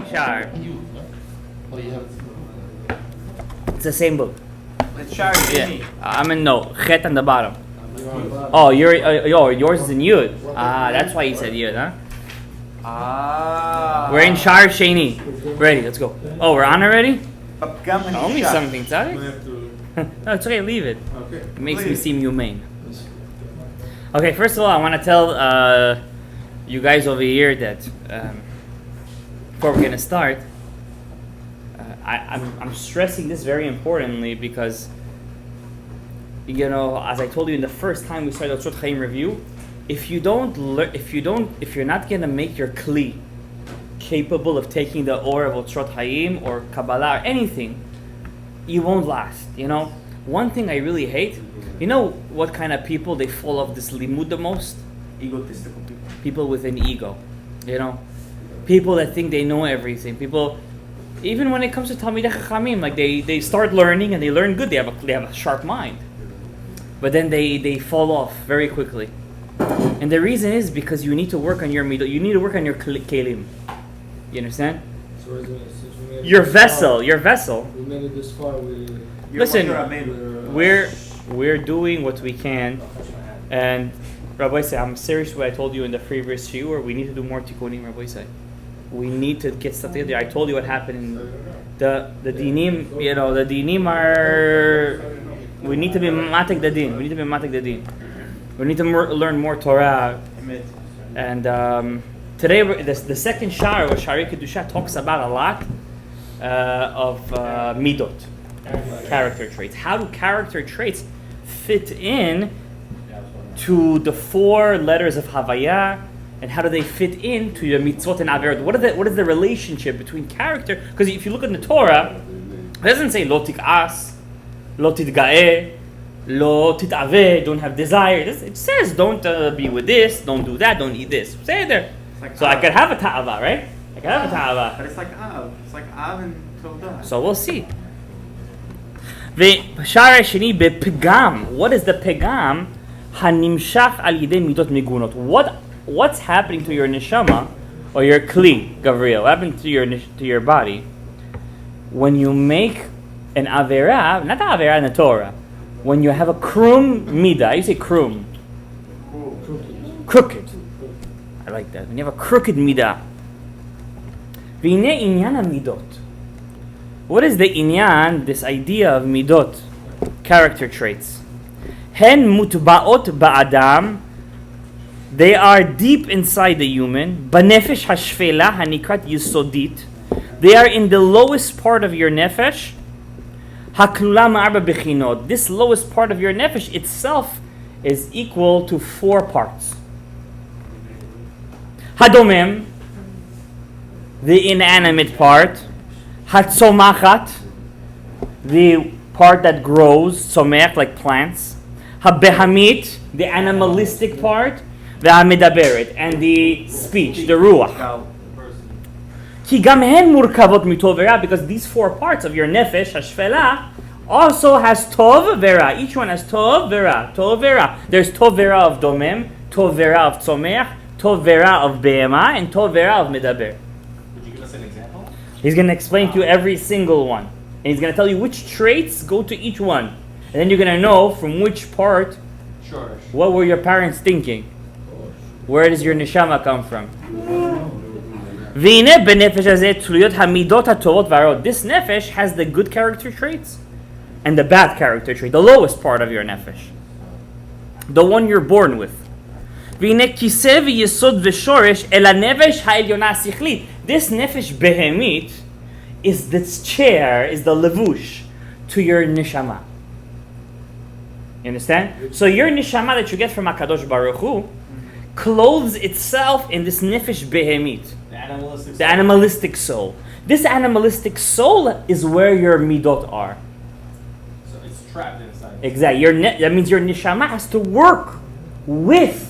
Shar. Oh, you have. It's the same book. It's Sharei. Yeah, I'm in no. Chet on the bottom. Oh, yours is in Yud. Ah, that's why you said Yud, huh? Ah. We're in Shar Sheni. Ready, let's go. Oh, we're on already? Papgam Tell me Nisha. something, sorry. No, it's okay, leave it. Okay. It makes me Please. seem humane. Okay, first of all, I want to tell you guys over here that before we're going to start, I'm stressing this very importantly because, you know, as I told you in the first time we started the CHAIM review, if you're not going to make your kli capable of taking the or of OTZROT Hayim or Kabbalah or anything, you won't last, you know. One thing I really hate, you know what kind of people they fall off this limud the most? Egotistical people. People with an ego, you know. People that think they know everything. People, even when it comes to Talmidei Chachamim, like they start learning and they learn good. They have a sharp mind, but then they fall off very quickly. And the reason is because you need to work on your midot. You need to work on your kelim. You understand? So since we made Your it this vessel. far- Your vessel. We made it this far. Listen, We're we're doing what we can, and Rabbi say, I'm serious what I told you in the previous shiur. We need to do more tikkunim, Rabbi say. We need to get stuff together. I told you what happened in the dinim. You know, the dinim are. We need to be matek the din. We need to be matek the din. We need to learn more Torah. And today, the second shar, or Sharei Kedusha, talks about a lot of midot, character traits. How do character traits fit in to the four letters of Havaya, and how do they fit into your mitzvot and averot? What is the relationship between character? Because if you look in the Torah, it doesn't say lo tik'as, lo tidga'eh, lo tit'aveh, don't have desire. It says don't be with this, don't do that, don't eat this. Say it there. So I could have a ta'ava, right? I could have a ta'ava. But it's like Av. It's like Av and Todah. So we'll see. Sharei Sheni bepegam. What is the pegam? Hanimshach al yidei midot migunot. What's happening to your neshama or your kli, Gabriel? What happened to your body when you make an avera? Not the avera in the Torah. When you have a krum mida, you say krum, crooked. I like that. When you have a crooked midah. V'inei inyan midot. What is the inyan? This idea of midot, character traits. Hen mutba'ot ba'adam. They are deep inside the human. Banefesh hashfela hanikrat yisodit. They are in the lowest part of your nefesh. Haklula ma'arba bechinot. This lowest part of your nefesh itself is equal to 4 parts. Hadomem, the inanimate part. Hatzomachat, the part that grows, tzomech, like plants. Habehamit, the animalistic part. Ve'hamedaberet, and the speech, the ruach. Ki gam hen murkavot mitov vera, because these 4 parts of your nefesh, hashfela, also has tov vera. Each one has tov vera, tov vera. There's tov vera of domem, tov vera of tzomech, tov vera of behema, and tov vera of medaber. Would you give us an example? He's going to explain to you every single one. And he's going to tell you which traits go to each one. And then you're going to know from which part, Sure. what were your parents thinking? Where does your neshama come from? This nefesh has the good character traits and the bad character trait, the lowest part of your nefesh. The one you're born with. This nefesh behemit is this chair, is the levush to your neshama. You understand? So your neshama that you get from HaKadosh Baruch Hu clothes itself in this nefesh behemit, the animalistic soul. This animalistic soul is where your midot are. So it's trapped inside. Exactly. That means your neshama has to work with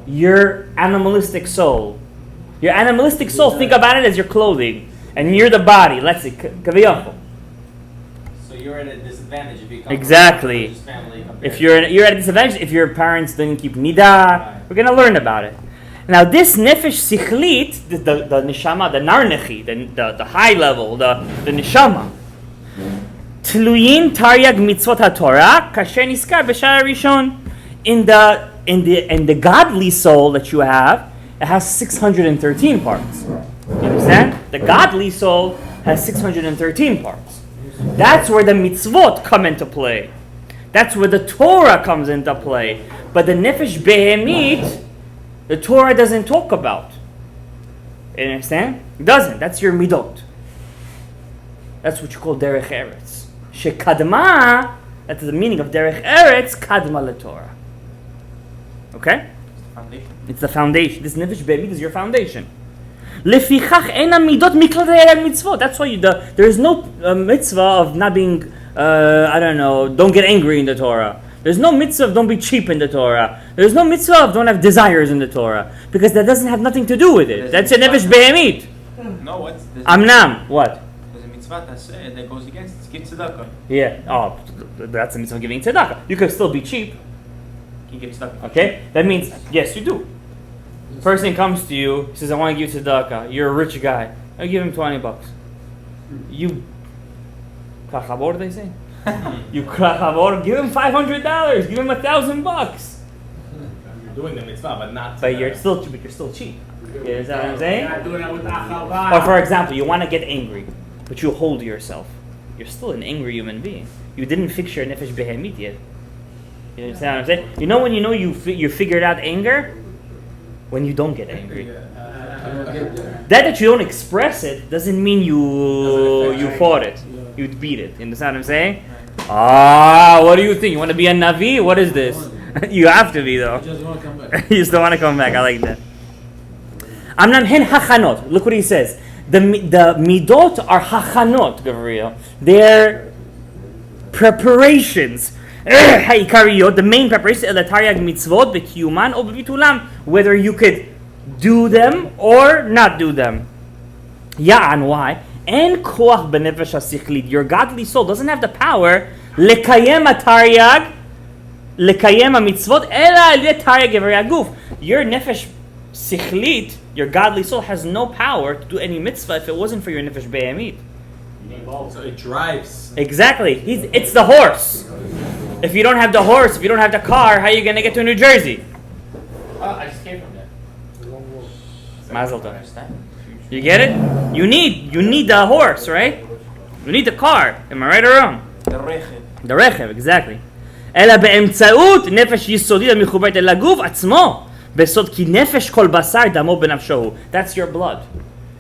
your animalistic soul. Your animalistic soul, think about it as your clothing, and you're the body. Let's see, kaviyachol. So you're at a disadvantage if you come Exactly. from a religious family. If you're at a disadvantage, if your parents didn't keep nida, we're gonna learn about it. Now this nefesh sichlit, the neshama, the narnechi, the high level, the neshama. Tluyin taryag mitzvot haTorah kasher niskar b'shar rishon. In the godly soul that you have, it has 613 parts. You understand? The godly soul has 613 parts. That's where the mitzvot come into play. That's where the Torah comes into play. But the nefesh behemit, the Torah doesn't talk about. You understand? It doesn't. That's your midot. That's what you call derech eretz. Shekadma, that's the meaning of derech eretz, kadma leTorah. Okay? Foundation. It's the foundation. This nefesh behemit is your foundation. Lefichach ena midot miklat mitzvot. That's why there is no mitzvah of not being, don't get angry in the Torah. There's no mitzvah of don't be cheap in the Torah. There's no mitzvah of don't have desires in the Torah. Because that doesn't have nothing to do with it. That's a nefesh behemit. No, what's Amnam. What? There's a mitzvah that goes against it. Give tzedakah. Yeah. Oh, that's a mitzvah of giving tzedakah. You could still be cheap. You give tzedakah. Okay? That means, yes, you do. Person comes to you, says, I want to give you tzedakah. You're a rich guy. I give him $20. You kachabor, they say? You kachabor, give him $500. Give him $1,000. You're doing the mitzvah, but not. But you're still cheap. You know what I'm saying? You're not doing it with achava. Or for example, you want to get angry, but you hold yourself. You're still an angry human being. You didn't fix your nefesh behemit yet. You understand what I'm saying? You know when you figured out anger? When you don't get angry. That you don't express it doesn't mean you fought it. You beat it. You understand what I'm saying? What do you think? You want to be a Navi? What is this? You have to be though. You just want to come back. You still want to come back. I like that. Amnan hen hachanot. Look what he says. The midot are hachanot, Gabriel. They're preparations. The main preparation of the taryag mitzvot b'kiyuman or b'bitulam, whether you could do them or not do them. Ya'an, why? En koach b'nefesh hasichlit. Your godly soul doesn't have the power lekayem hataryag, lekayem mitzvot ela al taryag ivrei haguf. Your nefesh sichlit, your godly soul, has no power to do any mitzvah if it wasn't for your nefesh behemit. So it drives. Exactly. It's the horse. If you don't have the horse, if you don't have the car, how are you going to get to New Jersey? I just came from there. Mazel tov. You get it? You need the horse, right? You need the car. Am I right or wrong? The rechev. The rechev, exactly. אלא באמצעות נפש יסודית המחוברת אל הגוף עצמו. בסוד כי נפש כל בשר דמו בנפשו הוא. That's your blood.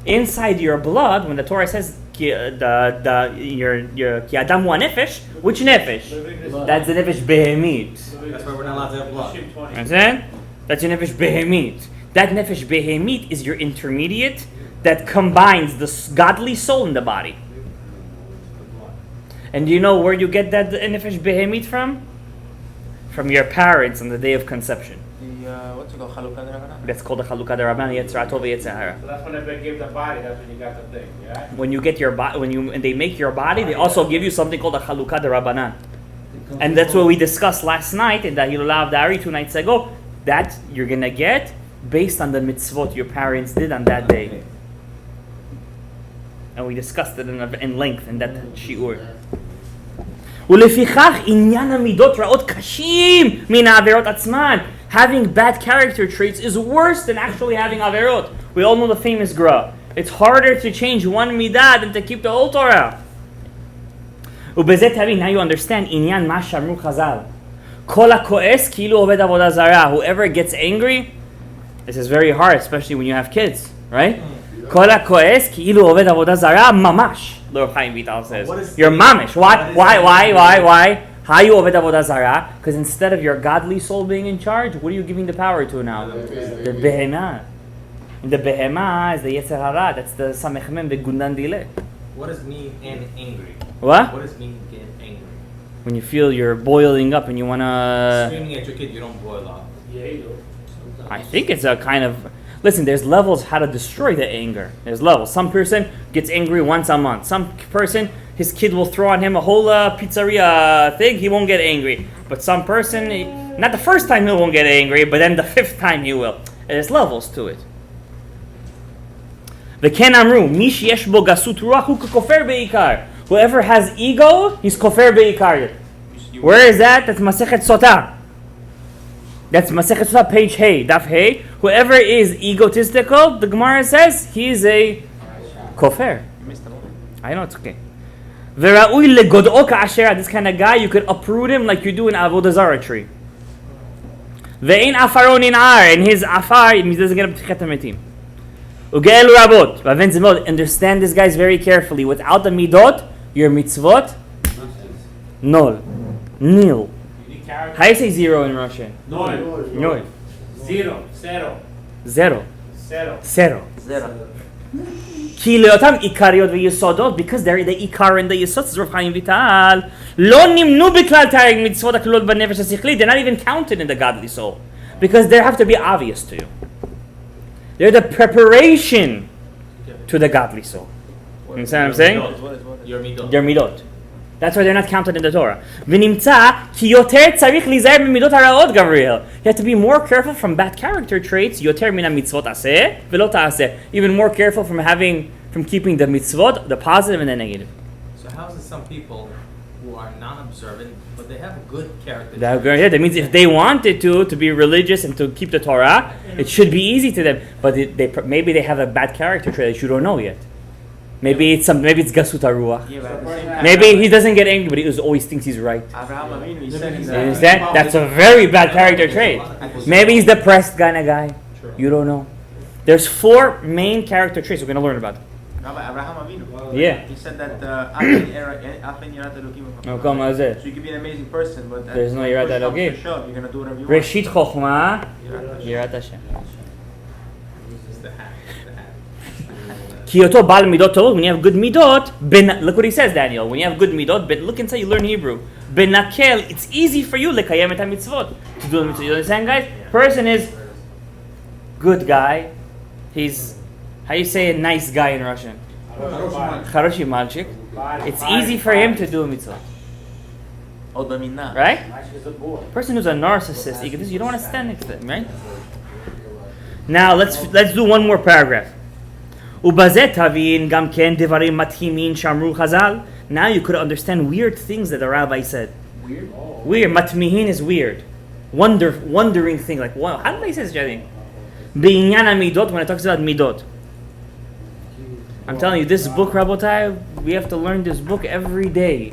Inside your blood, when the Torah says ki adam hu nefesh, which nefesh? That's the nefesh behemit. That's why we're not allowed to have blood. Understand? That's your nefesh behemit. That nefesh behemit is your intermediate that combines the godly soul in the body. And do you know where you get that nefesh behemit from? From your parents on the day of conception. What's it called? Chalukah d'Rabbanan. That's called the Chalukah d'Rabbanan, Yetzirah Tov Yetzirah. So that's when they give the body. That's when you got the thing, yeah. When you get your body, when they make your body, they also give you something called the Chalukah d'Rabbanan. And that's what we discussed last night in the Hilulah of the Ari 2 nights ago. That you're gonna get based on the mitzvot your parents did on that day. And we discussed it in length in that shiur. ולפיכך עניין המידות רעות קשים מן העבירות עצמן. Having bad character traits is worse than actually having averot. We all know the famous gra. It's harder to change one midah than to keep the whole Torah. ובזה תבין, now you understand עניין מה שאמרו חז"ל. כל הכועס כאילו עובד עבודה זרה. Whoever gets angry, this is very hard, especially when you have kids, right? כל הכועס כאילו עובד עבודה זרה ממש. Lord Chaim Vital says, you're mamish. Why? How you oved avodah zarah? Because instead of your godly soul being in charge, what are you giving the power to now? The behemah. And the behemah is the yetzer hara. That's the samech mem, the gundan dile. What does mean and angry? What? What does mean get angry? When you feel you're boiling up and you wanna. Screaming at your kid, you don't boil up. Yeah, you do. I think it's a kind of. Listen, there's levels how to destroy the anger. There's levels. Some person gets angry once a month. Some person, his kid will throw on him a whole pizzeria thing. He won't get angry. But some person, not the first time he won't get angry, but then the fifth time he will. There's levels to it. וכן אמרו, מי שיש בו גסות רוח הוא ככופר בעיקר. Whoever has ego, he's כופר בעיקר. Where is that? That's מסכת סוטה. That's מסכת סוטה, page Hey, daf Hey. Whoever is egotistical, the Gemara says, he is a כופר. You missed the moment. I know, it's okay. וראוי לגודעו כאשר, this kind of guy, you could uproot him like you do in OTZROT tree. ואין עפרו ננער, and his עפר, he doesn't get up to המתים. וגאלו רבות, ואבן זה מאוד, understand this guys very carefully, without the midot, your mitzvot, nol, nil. How do you say zero in Russian? Nol. Nol. Zero. Zero. Zero. Zero. Zero. Zero. כי לאותם עיקריות ויסודות, because they're the עיקר and the יסוד, זה רב חיים ויטל, לא נמנו בכלל תרי"ג מצוות הכלולות בנפש השכלית, they're not even counted in the godly soul, because they have to be obvious to you. They're the preparation to the godly soul. You understand what I'm saying? Your midot. They're midot. That's why they're not counted in the Torah. ונמצא כי יותר צריך להיזהר במידות הרעות, Gabriel. You have to be more careful from bad character traits. יותר מן המצוות עשה ולא תעשה. Even more careful from keeping the mitzvot, the positive and the negative. So how is it some people who are non-observant, but they have a good character? That means if they wanted to be religious and to keep the Torah, it should be easy to them. But maybe they have a bad character trait that you don't know yet. Maybe it's gasut haruach. Yeah, but at the same time, Maybe he doesn't get angry, but he always thinks he's right. Abraham Avinu, he said in You the... understand? That's a very bad character trait. Maybe he's depressed kind of guy. You don't know. There's 4 main character traits we're going to learn about. Rabbi Abraham Avinu. Yeah. He said that No, come on, so you could be an amazing person, but There's no Yirat Elohim. you're going to do whatever you want. Reshit Chokhmah, Yirat Yirat Hashem. This is the hack. Ki oto bal midot tovot, when you have good midot, look what he says, Daniel. When you have good midot, look inside, you learn Hebrew. Benakel, it's easy for you, lekayem et mitzvot, to do the mitzvot. You understand, guys? Person is good guy. He's, how you say a nice guy in Russian? Charoshi malchik. It's easy for him to do a mitzvah. Right? Person who's a narcissist, egotist, you don't want to stand next to him, right? Now let's do one more paragraph. ובזה תבין גם כן דברים מתאימים שאמרו חז"ל. Now you could understand weird things that the rabbi said. Weird. מתמיהין is weird. Wondering thing, like, wow, how did I say such a thing? בעניין המידות, when it talks about midot. I'm telling you, this book, Rabotai, we have to learn this book every day.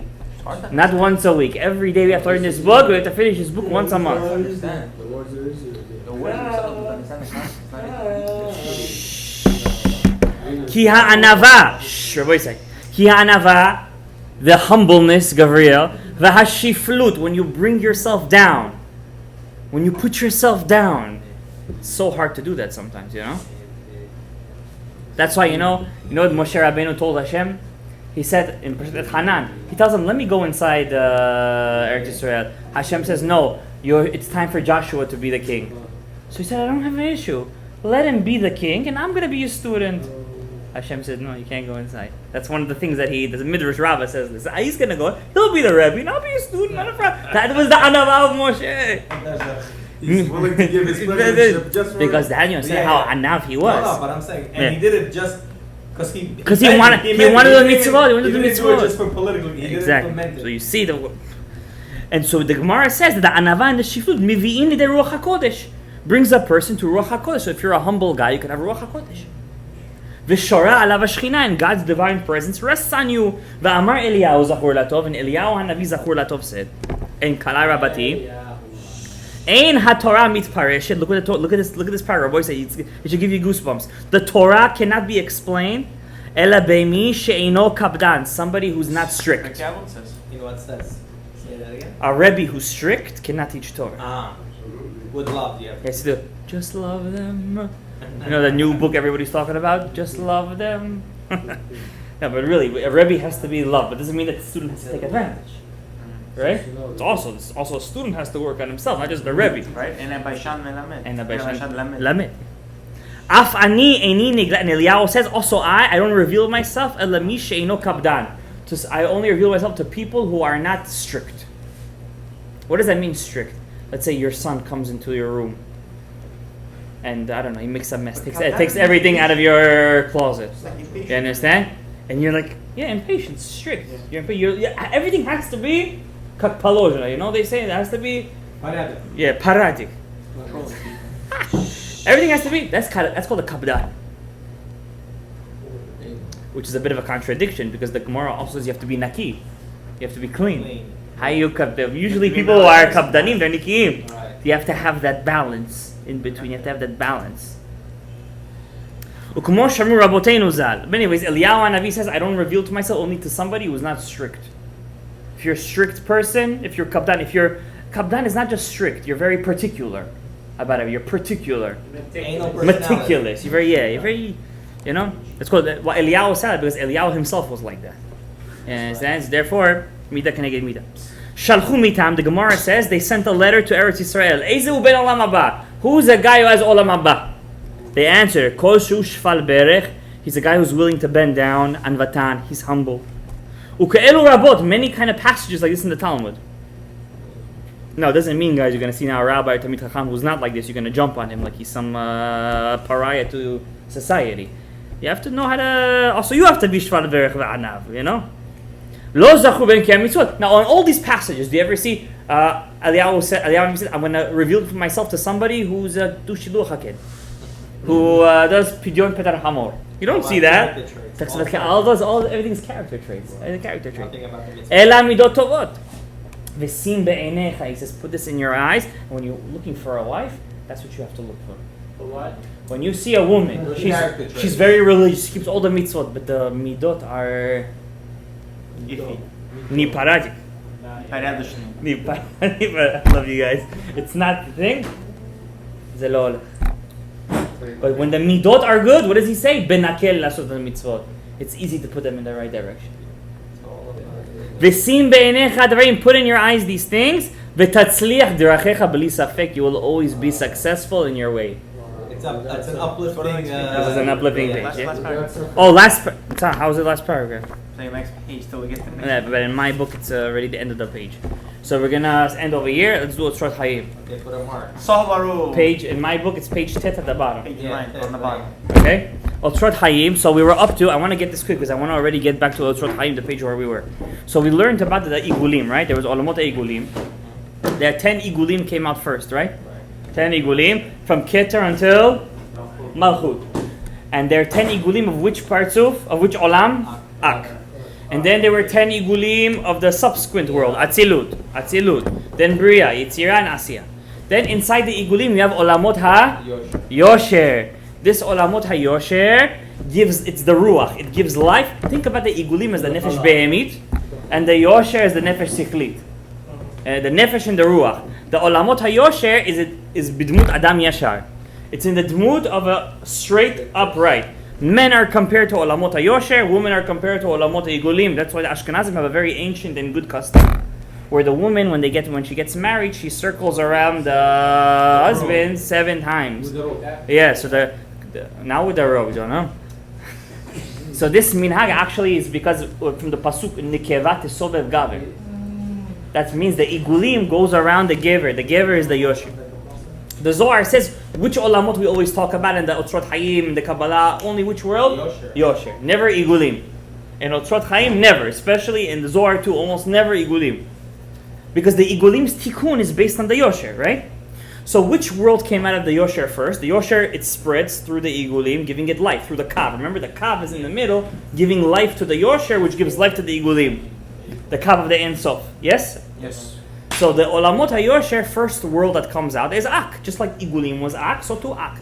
Not once a week. Every day we have to learn this book. We have to finish this book once a month. Understand. The words are easier. The words themselves, understand the concept. כי הענווה, Rabbi say, כי הענווה, the humbleness, Gabriel, והשפלות, when you bring yourself down, when you put yourself down, it's so hard to do that sometimes, you know? That's why, you know what Moshe Rabbeinu told Hashem? He said in Hanan, he tells him, let me go inside Eretz Israel. Hashem says, no, it's time for Joshua to be the king. So he said, I don't have an issue. Let him be the king, and I'm going to be a student. Hashem said, no, you can't go inside. That's one of the things that the Midrash Rabbah says this. He's going to go, he'll be the Rebbe, and I'll be a student, not a friend. That was the Anava of Moshe. He's willing to give his friendship just for... Because Daniel understand how Anav he was. No, but I'm saying, and he did it just because he wanted the mitzvot. He wanted the didn't do it mitzvot. just for political. He Exactly. didn't implement it. So you see and so the Gemara says that the Anava and the Shiflut mivi'in lidei Ruach HaKodesh brings a person to Ruach HaKodesh. So if you're a humble guy, you can have Ruach HaKodesh. V'shora alav hashchina, and God's divine presence rests on you. V'amar Eliyahu zachur latov, and Eliyahu hanavi zachur latov said, in Kalai Rabati, Ein haTorah mitpareshet. Look at this paragraph. Boy, say it should give you goosebumps. The Torah cannot be explained. Ela beimi she'eino kapdan, somebody who's not strict. says. You know what it says? Say that again. A Rebbe who's strict cannot teach Torah. With love, yeah. Yes, do. Just love them. You know the new book everybody's talking about? Just love them. No, but really, a Rebbe has to be loved, but doesn't mean that the student has to take advantage. Right? It's also a student has to work on himself, not just the Rebbe. Right? And a Baishan melamed. And a Baishan lamed. lamed. Af ani eini nigla. And Eliyahu says, also I don't reveal myself. Ela mi she'eino kapdan. I only reveal myself to people who are not strict. What does that mean, strict? Let's say your son comes into your room. and I don't know, he makes a mess, takes everything out of your closet. It's like impatient. You understand? And you're like, yeah, impatient, strict. Everything has to be как положено. You know, they say it has to be. Paratic. Everything has to be. That's called a kabdan, which is a bit of a contradiction because the Gemara also says you have to be naki. You have to be clean. How you kabdan? Usually people who are kabdanim, they're nikiim. Right. You have to have that balance in between. You have to have that balance. But anyways, Eliyahu Hanavi says, I don't reveal to myself only to somebody who's not strict. If you're a strict person, if you're kabdan is not just strict, you're very particular about it. You're particular. Meticulous. You're very, you know, it's called, what Eliyahu said, because Eliyahu himself was like that. And therefore, Mida keneged Mida. Shalchu mitam, the Gemara says, they sent a letter to Eretz Yisrael. Ezehu ben olam haba. Who's a guy who has olam haba? They answer, Kol shu shfal berech. He's a guy who's willing to bend down. Anvatan, he's humble. Uke'elu rabot, many kind of passages like this in the Talmud. No, it doesn't mean, guys, you're going to see now a rabbi or Talmid Chacham who's not like this. You're going to jump on him like he's some pariah to society. You have to know how to... Also, you have to be shfal berech v'anav, you know? Lo zachu ben kiyam mitzvot. Now, on all these passages, do you ever see Eliyahu said, I'm going to reveal myself to somebody who's a dushiluch hakid, who does pidyon petar hamor. You don't see that. Everything's character traits. Character traits. Ela midot tovot. V'sim be'einecha. He says, put this in your eyes. And when you're looking for a wife, that's what you have to look for. For what? When you see a woman, she's very religious, she keeps all the mitzvot, but the midot are iffy. Niparadik. I love you guys. It's not the thing. Zelol. But when the midot are good, what does he say? Benakel lasot mitzvot. It's easy to put them in the right direction. V'sim be'einecha dvarim, put in your eyes these things. V'tatzliach derachecha b'li safek, you will always be successful in your way. That's an uplifting. This is an uplifting page. Last paragraph. Oh, how was the last paragraph? So your next page till we get to the next. Yeah, but in my book it's already the end of the page. So we're gonna end over here. Let's do OTZROT CHAIM. Okay, put a mark. Sohvaru. Page in my book it's page 10 at the bottom. Page 9 on the bottom. Okay. OTZROT CHAIM. So we were up to. I want to get this quick because I want to already get back to OTZROT CHAIM, the page where we were. So we learned about the igulim, right? There was olamot igulim. There 10 igulim came out first, right? 10 igulim from Keter until Malchut. And there are 10 igulim of which partsuf? Of which olam? Ak. And then there were 10 igulim of the subsequent world. Atzilut. Then Bria, Yitzira, and Asiya. Then inside the igulim we have olamot ha-yosher. This olamot ha-yosher it's the ruach. It gives life. Think about the igulim as the nefesh behemit. And the yosher as the nefesh sichlit. The nefesh and the ruach. The olamot ha-yosher is bidmut adam yashar. It's in the dmut of a straight upright. Men are compared to olamot ha-yosher, women are compared to olamot ha-igulim. That's why the Ashkenazim have a very ancient and good custom, where the woman, when she gets married, she circles around the husband 7 times. Yeah, so now with the robe, you know. So this minhag actually is because from the pasuk nikeva tesovev gaver. That means the igulim goes around the gever. The gever is the yosher. The Zohar says which olamot we always talk about in the OTZROT CHAIM, the Kabbalah, only which world? Yosher. Never igulim. In OTZROT CHAIM, never. Especially in the Zohar too, almost never igulim. Because the igulim's tikkun is based on the yosher, right? So which world came out of the yosher first? The yosher, it spreads through the igulim, giving it life, through the kav. Remember, the kav is in the middle, giving life to the yosher, which gives life to the igulim. The kav of the Ein Sof. Yes? Yes. So the olamot ha-yosher, first world that comes out is Ak. Just like igulim was Ak, so too Ak.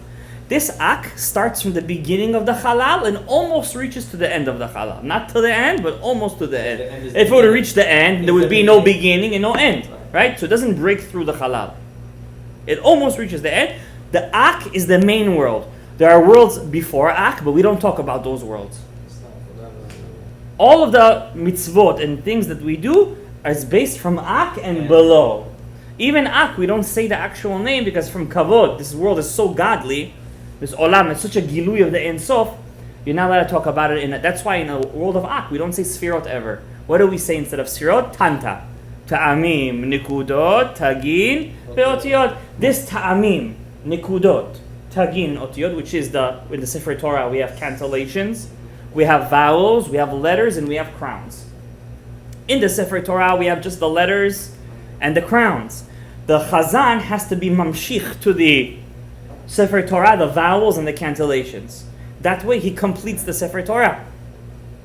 This Ak starts from the beginning of the halal and almost reaches to the end of the halal. Not to the end, but almost to the end. If it were to reach the end, there would be no beginning and no end. Right? So it doesn't break through the halal. It almost reaches the end. The Ak is the main world. There are worlds before Ak, but we don't talk about those worlds. All of the mitzvot and things that we do is based from Ak and below. Even Ak, we don't say the actual name because from Kavod, this world is so godly, this Olam, it's such a Gilui of the Ein Sof, you're not allowed to talk about it that's why in the world of Ak, we don't say Sfirot ever. What do we say instead of Sfirot? Tanta. Ta'amim, Nikudot, Tagin, Be'otiyot. This Ta'amim, Nikudot, tagin, otiyot, which is in the Sefer Torah we have cancellations, we have vowels, we have letters, and we have crowns. In the Sefer Torah we have just the letters and the crowns. The Chazan has to be mamshich to the Sefer Torah, the vowels and the cancellations. That way he completes the Sefer Torah.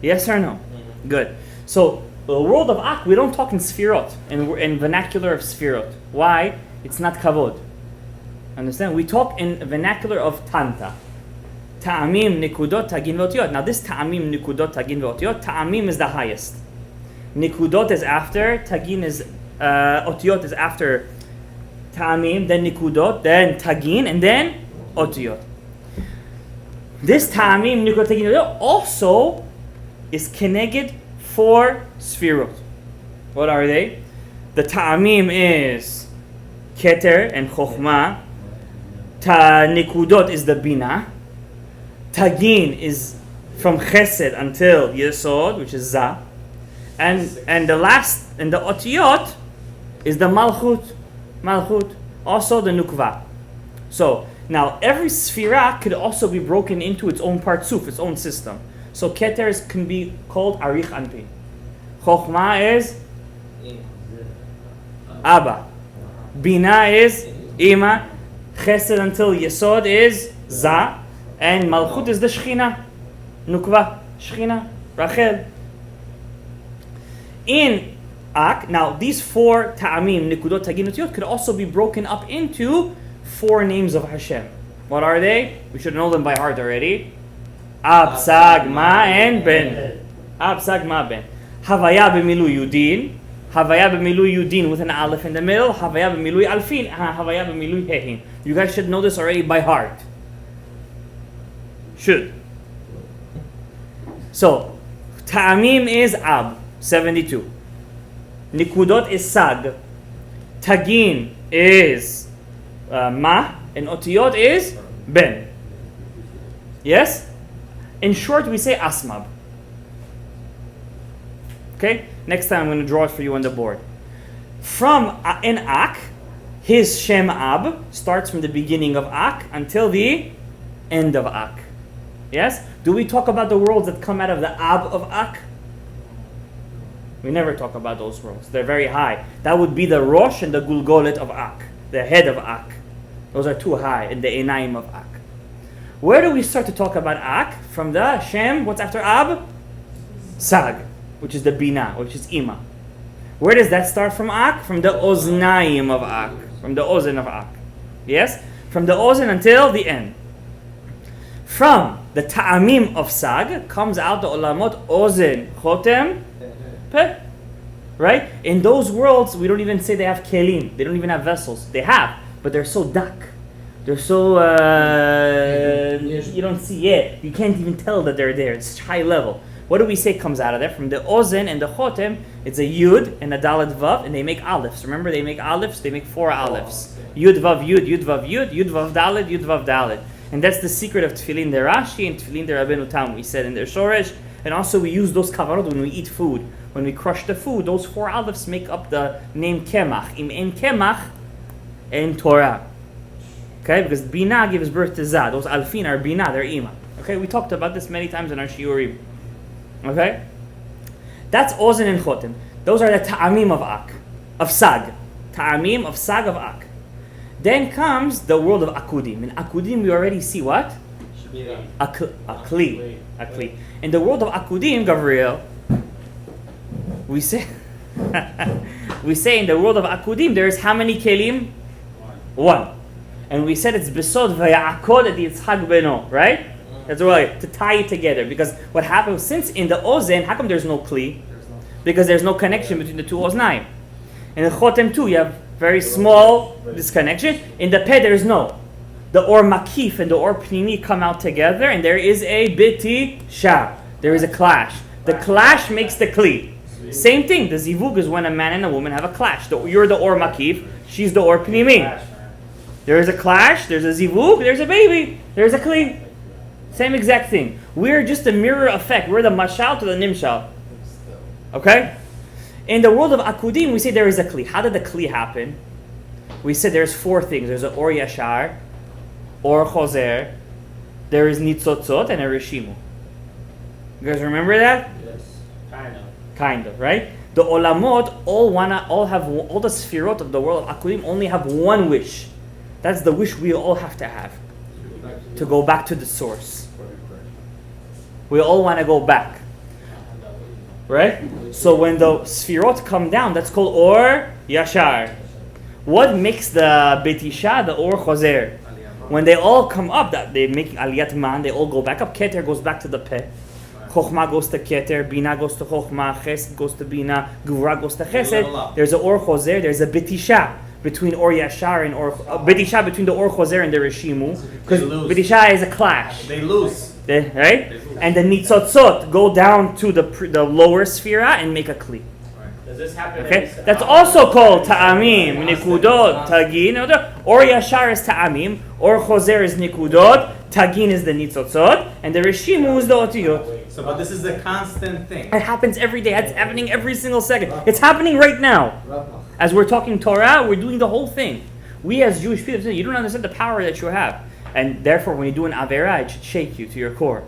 Yes or no? Mm-hmm. Good. So the world of Ak, we don't talk in Sfirot, in vernacular of Sfirot. Why? It's not kavod. Understand? We talk in vernacular of Tanta. Ta'amim, nikudot, tagin, ve'otiyot. Now this ta'amim, nikudot, tagin, ve'otiyot, ta'amim is the highest. Nikudot is after, tagin is, otiyot is after ta'amim, then nikudot, then tagin, and then otiyot. This ta'amim, nikudot, tagin, ve'otiyot also is keneged 4 sfirot. What are they? The ta'amim is keter and chokhmah. Nikudot is the bina. Tagin is from chesed until yesod, which is za. And the last, and the otiyot is the malchut. Malchut. Also the nukva. So, now every sfira could also be broken into its own partsuf, its own system. So keter can be called arich anpin. Chokhmah is Abba. Bina is Ima. Chesed until Yesod is Za. And Malchut is the Shechina. Nukva. Shechina. Rachel. In Ak, now these 4 Ta'amim, Nikudot, Tagin, Otiyot could also be broken up into 4 names of Hashem. What are they? We should know them by heart already. Ab, Sag, Ma, and Ben. Ab, Sag, Ma, Ben. Havaya b'milui Yudin. Havaya b'milui Yudin with an aleph in the middle. Havaya b'milui Alfin. Havaya b'milui Hehin. You guys should know this already by heart. Should. So, Ta'amim is Ab, 72. Nikudot is Sag. Tagin is Ma. And Otiyot is Ben. Yes? In short, we say Asmab. Okay? Next time I'm going to draw it for you on the board. From in Ak, his Shem Ab starts from the beginning of Ak until the end of Ak. Yes? Do we talk about the worlds that come out of the Ab of Ak? We never talk about those worlds. They're very high. That would be the Rosh and the Gulgolet of Ak, the head of Ak. Those are too high in the Enaim of Ak. Where do we start to talk about Ak? From the Shem, what's after Ab? Sag, which is the Bina, which is Ima. Where does that start from Ak? From the Oznaim of Ak. From the Ozen of Ak. Yes? From the Ozen until the end. From the Ta'amim of Sag comes out the Olamot Ozen, Chotem, Peh. Right? In those worlds, we don't even say they have Kelim. They don't even have vessels. They have, but they're so dark. They're so, you don't see it. You can't even tell that they're there. It's high level. What do we say comes out of there? From the Ozen and the Chotem, it's a Yud and a Dalet Vav, and they make Alephes. Remember, they make Alephes, they make 4 Alephes. Yud Vav Yud, Yud Vav Yud, Yud Vav Dalet, Yud Vav Dalet. And that's the secret of Tefillin de Rashi and Tefillin de Rabbeinu Tam, we said in their Shoresh. And also we use those kavarot when we eat food. When we crush the food, those 4 Alephes make up the name Kemach. Im En Kemach, En Torah. Okay, because Bina gives birth to Zah. Those Alfin are Bina, they're Ima. Okay, we talked about this many times in our Shiurim. Okay? That's Ozen and Chotem. Those are the Ta'amim of Ak, of Sag. Ta'amim of Sag of Ak. Then comes the world of Akudim. In Akudim we already see what? A Kli. In the world of Akudim, Gabriel, we say in the world of Akudim there is how many Kelim? 1. And we said it's Besod Vayakod et Yitzchak Beno, right? That's right, to tie it together. Because what happens, since in the Ozen, how come there's no Kli? Because there's no connection between the 2 Oznaim. In the Chotem too, you have very small disconnection. In the Peh, there's no. The Or Makif and the Or Pnimi come out together, and there is a Biti Shah. There is a clash. The clash makes the Kli. Same thing, the Zivug is when a man and a woman have a clash. You're the Or Makif, she's the Or Pnimi. There is a clash, there's a Zivug, there's a baby, there's a Kli. Same exact thing. We're just a mirror effect. We're the Mashal to the Nimshal. Okay? In the world of Akudim, we say there is a Kli. How did the Kli happen? We said there's 4 things. There's an Or Yashar, or chozer, there is nitzotzot and a reshimu. You guys remember that? Yes. Kind of, right? The olamot all have all the sfirot of the world of akudim only have one wish. That's the wish we all have to have, to go back to the source. We all want to go back, right? So when the sfirot come down, that's called or yashar. What makes the betisha the or chozer? When they all come up, that they make aliyat man, they all go back up. Keter goes back to the peh. Chokhmah goes to Keter, Bina goes to Chokhmah, Chesed goes to Bina, Gvura goes to Chesed. There's a Or Chozer, there's a Betisha between Or Yashar and Or... Betisha between the Or Chozer and the Reshimu. Because Betisha is a clash. They lose. Right? And the Nitzotzot go down to the lower Sphira and make a Kli. Does this happen? Okay? That's also called Ta'amim, Nikudot, Tagin. Or Yashar is Ta'amim, Or Chozer is Nikudot, Tagin is the Nitzotzot, and the Reshimu is the Otiyot. So, but this is a constant thing. It happens every day. It's happening every single second. It's happening right now. As we're talking Torah, we're doing the whole thing. We as Jewish people, you don't understand the power that you have. And therefore, when you do an Avera, it should shake you to your core.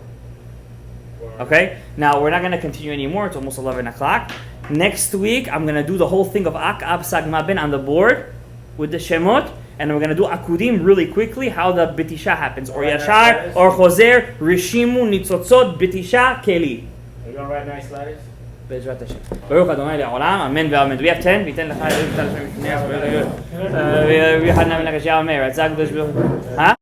Okay? Now, we're not going to continue anymore. It's almost 11 o'clock. Next week, I'm going to do the whole thing of Ak, Ab, Sag, Maben on the board with the Shemot. And we're going to do Akudim really quickly, how the Betisha happens. Or Yashar, or Chozer, Rishimu, Nitzotzot, Betisha, Keli. Are you going to write nice letters? בעזרת השם. ברוך אדוני לעולם, אמן ואמן. Do we have 10? וייתן לך, ויחד נאמן לקשיא אומר, הצג הקדוש ברוך הוא.